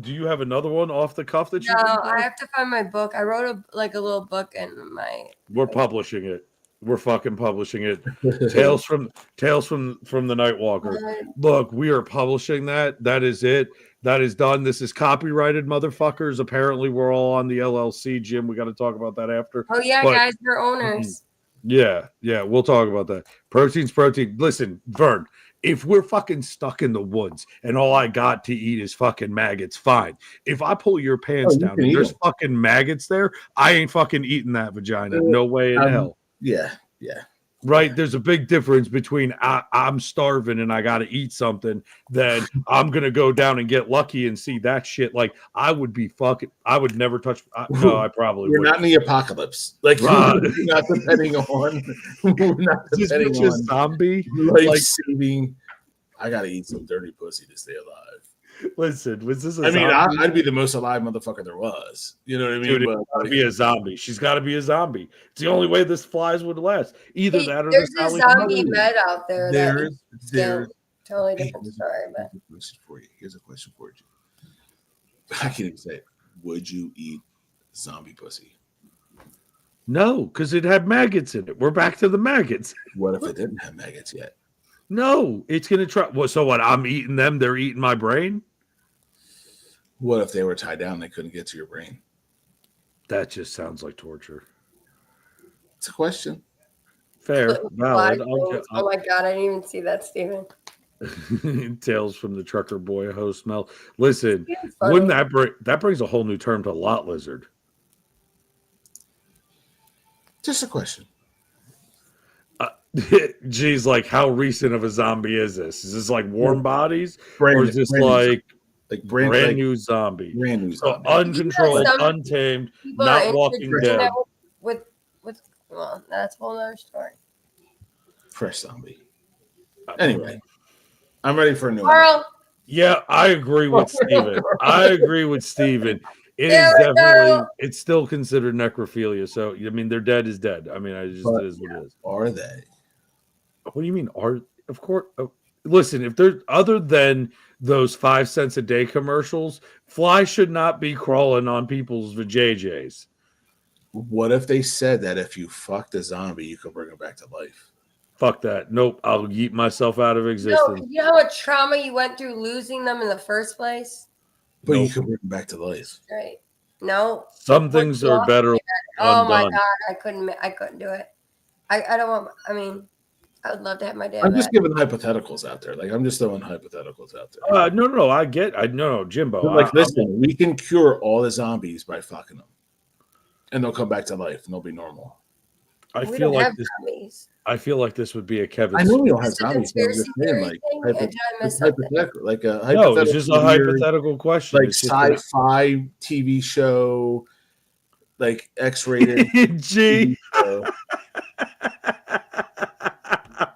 Do you have another one off the cuff that you? No, I have to find my book. I wrote a little book in my. We're publishing it. We're fucking publishing it. Tales from the Nightwalker. Look, we are publishing that. That is it. That is done. This is copyrighted, motherfuckers. Apparently, we're all on the LLC, Jim. We got to talk about that after. Oh, yeah, guys, we're owners. Yeah, we'll talk about that. Protein's protein. Listen, Vern, if we're fucking stuck in the woods and all I got to eat is fucking maggots, fine. If I pull your pants down and there's fucking maggots there, I ain't fucking eating that vagina. No way in hell. Yeah. Right, there's a big difference between I'm starving and I got to eat something than I'm gonna go down and get lucky and see that shit. Like I would never touch. No, I probably. You're not in the apocalypse. Like not depending on. Not depending on zombie. Like saving. I gotta eat some dirty pussy to stay alive. Listen, was this? I'd be the most alive motherfucker there was. You know what I mean? Dude, gotta be a zombie. She's got to be a zombie. It's the only way this flies would last. Either that or there's a zombie med out there. There's totally different story. But here's a question for you. I can't even say it. Would you eat zombie pussy? No, because it had maggots in it. We're back to the maggots. What if it didn't have maggots yet? No, it's gonna try. Well, so what? I'm eating them. They're eating my brain. What if they were tied down? They couldn't get to your brain. That just sounds like torture. It's a question. Fair, valid. Oh my god, I didn't even see that, Steven. Tales from the Trucker Boy host Mel. Listen, wouldn't that brings a whole new term to lot lizard? Just a question. Geez, like how recent of a zombie is this? Is this like Warm Bodies, or is this brand new zombie? Brand new zombie. So uncontrolled, untamed, not walking dead. Well, that's a whole other story. Fresh zombie. Anyway, I'm ready for a new one. Yeah, I agree with Steven. It is definitely, it's still considered necrophilia. So, I mean, their dead is dead. I mean, it is what it is. Are they? What do you mean? Of course. Listen, if there's other than those 5 cents a day commercials, flies should not be crawling on people's vajayjays. What if they said that if you fucked a zombie, you could bring him back to life? Fuck that. Nope. I'll yeet myself out of existence. No, you know how much trauma you went through losing them in the first place? But you could bring them back to life. Right. No. Some things are better. Oh my god, I couldn't do it. I don't want. I mean, I would love to have my dad. I'm just giving hypotheticals out there. Like I'm just throwing hypotheticals out there. No. I know, Jimbo. But like, listen, we can cure all the zombies by fucking them, and they'll come back to life and they'll be normal. I feel like this would be a Kevin. I know we don't have zombies. But I'm just saying, like hypothetical, like a hypothetical. No, it's just a hypothetical question. Like sci-fi TV show, like X-rated G.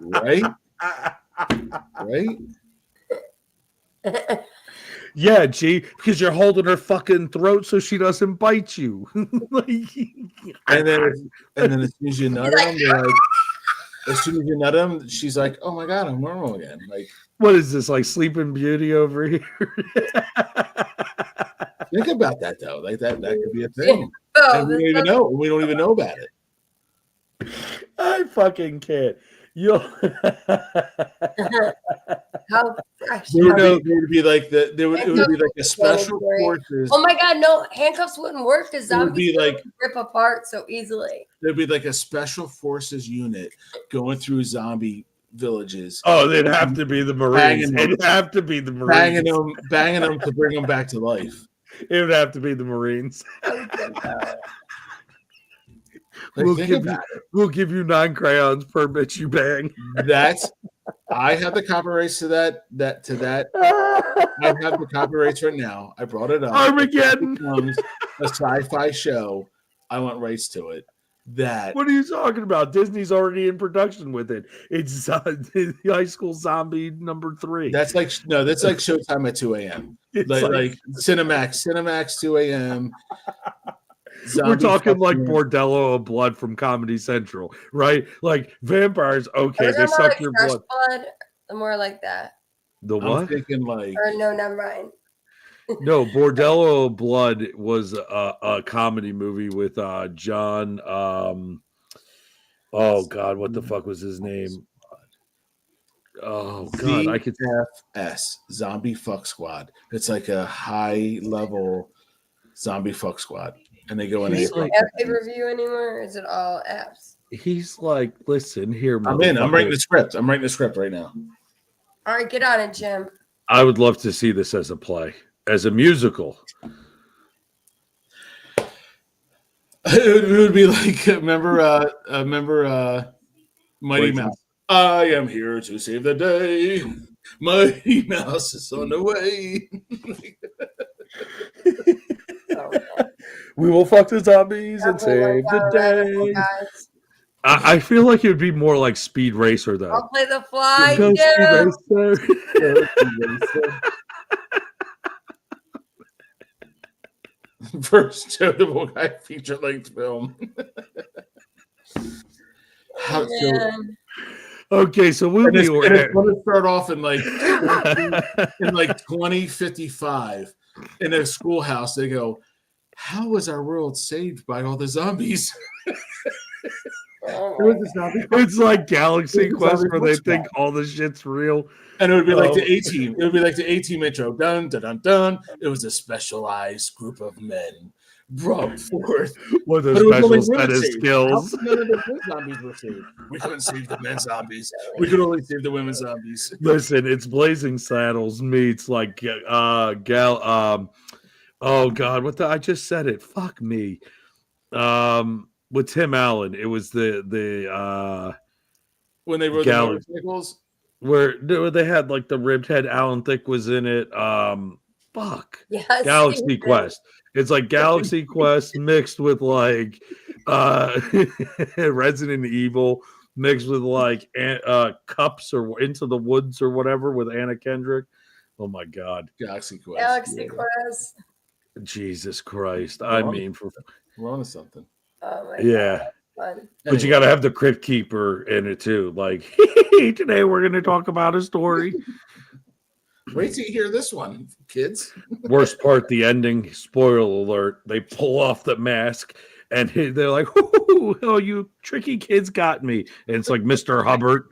Right? Right? Yeah, G, because you're holding her fucking throat so she doesn't bite you. and then as soon as you nut them, they're like, as soon as you nut them, she's like, "Oh my god, I'm normal again." Like, what is this, like Sleeping Beauty over here? Think about that though. Like that could be a thing. And we don't even know. We don't even know about it. I fucking can't. There would be like it would be like a special forces. Oh my god, no, handcuffs wouldn't work because zombies would rip apart so easily. There'd be like a special forces unit going through zombie villages. Oh, they'd have to be the Marines. It'd have to be the Marines. Banging them to bring them back to life. It would have to be the Marines. We'll give you 9 crayons per bitch you bang. I have the copyrights to that. I have the copyrights right now. I brought it up. Armageddon becomes a sci-fi show. I want rights to it. What are you talking about? Disney's already in production with it. It's High School Zombie #3. That's like Showtime at 2 a.m. Like Cinemax 2 a.m. We're talking like Bordello of Blood from Comedy Central, right? Like vampires, okay, they suck like your blood. More like that. The what? I'm thinking like, or no, never mind. No, Bordello of Blood was a comedy movie with John. Oh God, what the fuck was his name? Oh God, I could FS Zombie Fuck Squad. It's like a high level zombie fuck squad, and they go in. Is it review anymore? Or is it all apps? He's like, listen here. I'm in. I'm writing the script. I'm writing the script right now. All right, get on it, Jim. I would love to see this as a play, as a musical. It would be like remember Mighty Mouse. I am here to save the day. Mighty Mouse is on the way. We will fuck the zombies and save the day. I feel like it would be more like Speed Racer, though. I'll play the fly. First Double Guy feature-length film. Okay, so we'll be. It's going to start off in like 2055 in a schoolhouse. They go, "How was our world saved by all the zombies?" It's like Galaxy Quest where they think all the shit's real. And it would be like the A-Team. It would be like the A-Team intro. Dun, dun, dun, dun. It was a specialized group of men brought forth with a special set of skills. Zombies were saved. We couldn't save the men zombies. We could only save the women zombies. Listen, it's Blazing Saddles meets like oh God, I just said it. Fuck me. With Tim Allen, it was the when they rode the motorcycles. Where they had like the ribbed head. Alan Thicke was in it. Yes, Galaxy Quest. It's like Galaxy Quest mixed with like Resident Evil mixed with like Cups or Into the Woods or whatever with Anna Kendrick. Oh my God, Galaxy Quest. Quest. Jesus Christ! We're on to something. Oh my God. But you got to have the Crypt Keeper in it too. Like, today we're going to talk about a story. Wait till you hear this one, kids. Worst part, the ending. Spoiler alert. They pull off the mask and they're like, oh, you tricky kids got me. And it's like Mr. Hubbard,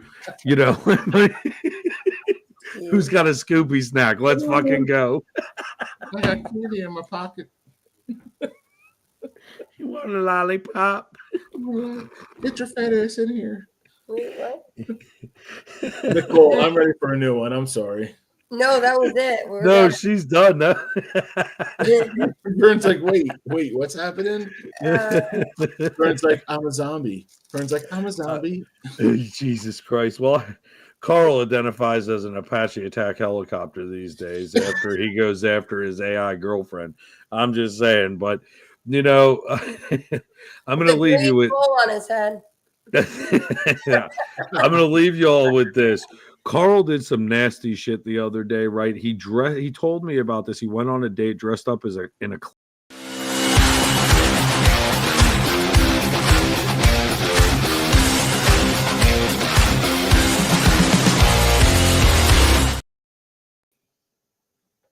who's got a Scooby snack. Let's fucking go. I got candy in my pocket. You want a lollipop? Get your fat ass in here. Wait, what? Nicole, I'm ready for a new one. I'm sorry. No, that was it. We're No, done. she's done. No. Vern's like, wait, what's happening? Vern's like, I'm a zombie. Vern's like, I'm a zombie. Jesus Christ. Well, Carl identifies as an Apache attack helicopter these days after he goes after his AI girlfriend. I'm just saying, but I'm going to leave you with on his head. yeah. I'm going to leave you all with this. Carl did some nasty shit the other day, right? He told me about this. He went on a date dressed up in a